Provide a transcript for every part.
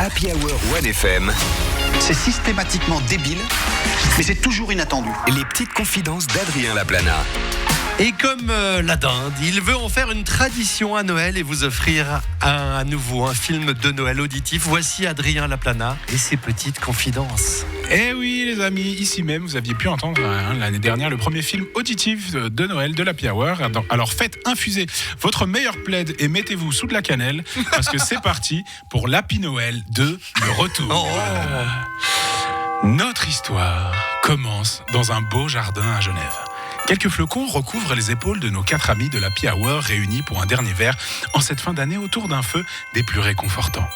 Happy Hour 1FM. C'est systématiquement débile, mais c'est toujours inattendu. Les petites confidences d'Adrien Laplana. Et comme la dinde, il veut en faire une tradition à Noël et vous offrir à nouveau un film de Noël auditif. Voici Adrien Laplana et ses petites confidences. Eh oui les amis, ici même vous aviez pu entendre l'année dernière le premier film auditif de Noël de l'Happy Hour. Alors faites infuser votre meilleur plaid et mettez-vous sous de la cannelle parce que c'est parti pour l'Happy Noël 2, le retour. Notre histoire commence dans un beau jardin à Genève. Quelques flocons recouvrent les épaules de nos 4 amis de l'Happy Hour réunis pour un dernier verre en cette fin d'année autour d'un feu des plus réconfortants.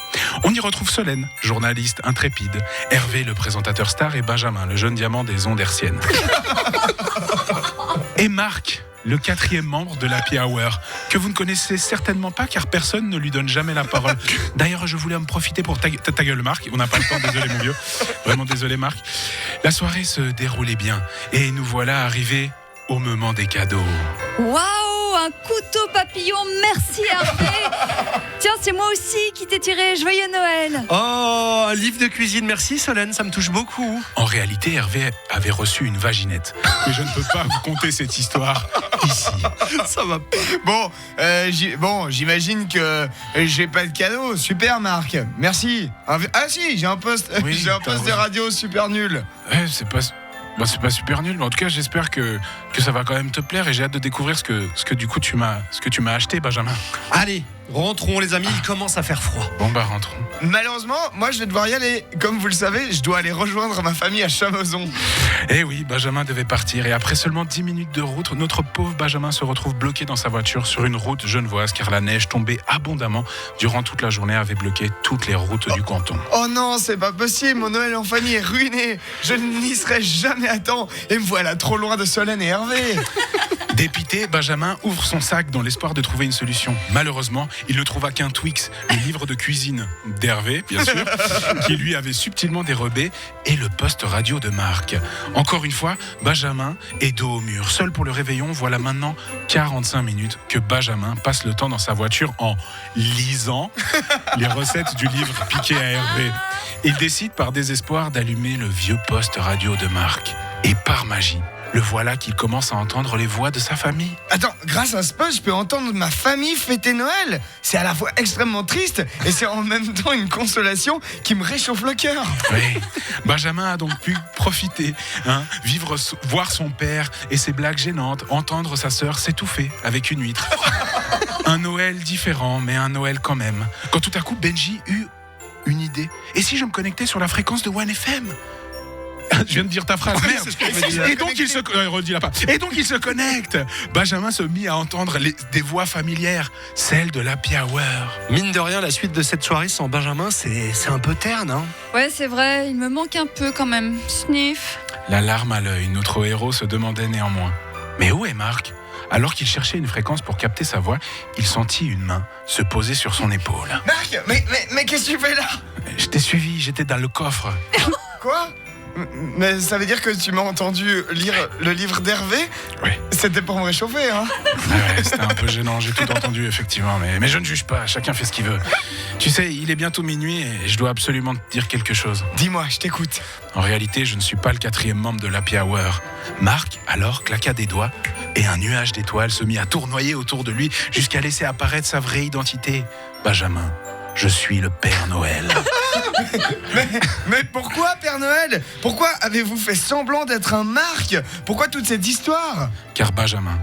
On y retrouve Solène, journaliste intrépide, Hervé, le présentateur star, et Benjamin, le jeune diamant des ondes hertziennes. Et Marc, le 4e membre de l'Happy Hour, que vous ne connaissez certainement pas car personne ne lui donne jamais la parole. D'ailleurs, je voulais en profiter pour ta gueule Marc, on n'a pas le temps, désolé mon vieux, vraiment désolé Marc. La soirée se déroulait bien et nous voilà arrivés au moment des cadeaux. Waouh, un couteau papillon, merci Hervé. Tiens, c'est moi aussi qui t'ai tiré, joyeux Noël. Oh, un livre de cuisine, merci Solène, ça me touche beaucoup. En réalité, Hervé avait reçu une vaginette. Mais je ne peux pas vous conter cette histoire ici. Ça va pas. J'imagine que j'ai pas de cadeau. Super Marc, merci. Ah si, j'ai un poste, Oui, de radio super nul. C'est pas super nul, mais en tout cas, j'espère que ça va quand même te plaire et j'ai hâte de découvrir ce que du coup tu m'as acheté, Benjamin. Allez, rentrons les amis, il commence à faire froid. Bon bah rentrons. Malheureusement, moi je vais devoir y aller. Comme vous le savez, je dois aller rejoindre ma famille à Chamozon. Eh oui, Benjamin devait partir et après seulement 10 minutes de route, notre pauvre Benjamin se retrouve bloqué dans sa voiture sur une route genevoise car la neige tombée abondamment durant toute la journée avait bloqué toutes les routes du canton. Oh non, c'est pas possible, mon Noël en famille est ruiné. Je n'y serai jamais à temps et me voilà trop loin de Solène et Hervé. Dépité, Benjamin ouvre son sac dans l'espoir de trouver une solution. Malheureusement, il ne trouva qu'un Twix, le livre de cuisine d'Hervé, bien sûr, qui lui avait subtilement dérobé, et le poste radio de Marc. Encore une fois, Benjamin est dos au mur. Seul pour le réveillon, voilà maintenant 45 minutes que Benjamin passe le temps dans sa voiture en lisant les recettes du livre piqué à Hervé. Il décide par désespoir d'allumer le vieux poste radio de Marc. Et par magie, le voilà qu'il commence à entendre les voix de sa famille. Attends, grâce à ce poste, je peux entendre ma famille fêter Noël. C'est à la fois extrêmement triste et c'est en même temps une consolation qui me réchauffe le cœur. Oui, Benjamin a donc pu profiter, voir son père et ses blagues gênantes, entendre sa sœur s'étouffer avec une huître. Un Noël différent, mais un Noël quand même. Quand tout à coup, Benji eut une idée. Et si je me connectais sur la fréquence de 1FM ? Je viens de dire ta phrase, merde. Et donc il se connecte. Benjamin se mit à entendre des voix familières, celles de l'Happy Hour. Mine de rien, la suite de cette soirée sans Benjamin, c'est un peu terne, hein. Ouais, c'est vrai, il me manque un peu quand même. Sniff. La larme à l'œil, notre héros se demandait néanmoins. Mais où est Marc ? Alors qu'il cherchait une fréquence pour capter sa voix, il sentit une main se poser sur son épaule. Marc, mais qu'est-ce que tu fais là ? Je t'ai suivi, j'étais dans le coffre. Quoi ? Mais ça veut dire que tu m'as entendu lire le livre d'Hervé ? Oui. C'était pour me réchauffer, hein ? Ouais, c'était un peu gênant, j'ai tout entendu effectivement, mais je ne juge pas, chacun fait ce qu'il veut. Tu sais, il est bientôt minuit et je dois absolument te dire quelque chose. Dis-moi, je t'écoute. En réalité, je ne suis pas le 4e membre de l'Happy Hour. Marc, alors, claqua des doigts et un nuage d'étoiles se mit à tournoyer autour de lui jusqu'à laisser apparaître sa vraie identité. Benjamin, je suis le Père Noël. Mais pourquoi, Père Noël ? Pourquoi avez-vous fait semblant d'être un Marc ? Pourquoi toute cette histoire ? Car Benjamin,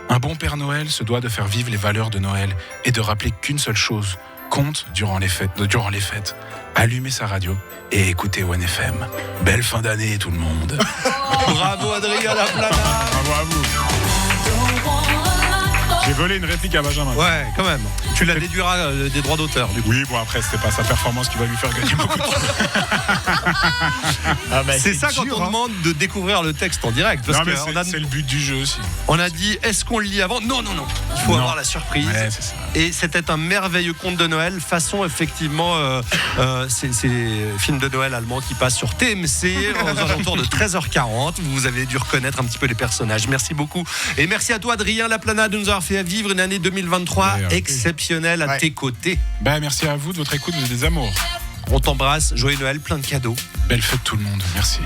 un bon Père Noël se doit de faire vivre les valeurs de Noël et de rappeler qu'une seule chose compte durant les fêtes. Allumer sa radio et écouter 1FM. Belle fin d'année tout le monde. Bravo Adrien Laplana. Bravo à vous. J'ai volé une réplique à Benjamin. Ouais, quand même. Tu la déduiras des droits d'auteur, du coup. Oui, bon après, c'était pas sa performance qui va lui faire gagner beaucoup de temps. C'est ça quand on demande de découvrir le texte en direct. Parce non, mais que c'est le but du jeu aussi. On a dit, est-ce qu'on le lit avant ? Non. Il faut avoir la surprise. Ouais, c'est ça. Et c'était un merveilleux conte de Noël, façon effectivement, c'est film de Noël allemand qui passe sur TMC aux alentours de 13h40. Vous avez dû reconnaître un petit peu les personnages. Merci beaucoup. Et merci à toi, Adrien Laplana, de nous avoir fait vivre une année 2023 exceptionnelle à tes côtés. Merci à vous de votre écoute, vous êtes des amours. On t'embrasse, joyeux Noël, plein de cadeaux. Belle fête tout le monde, merci.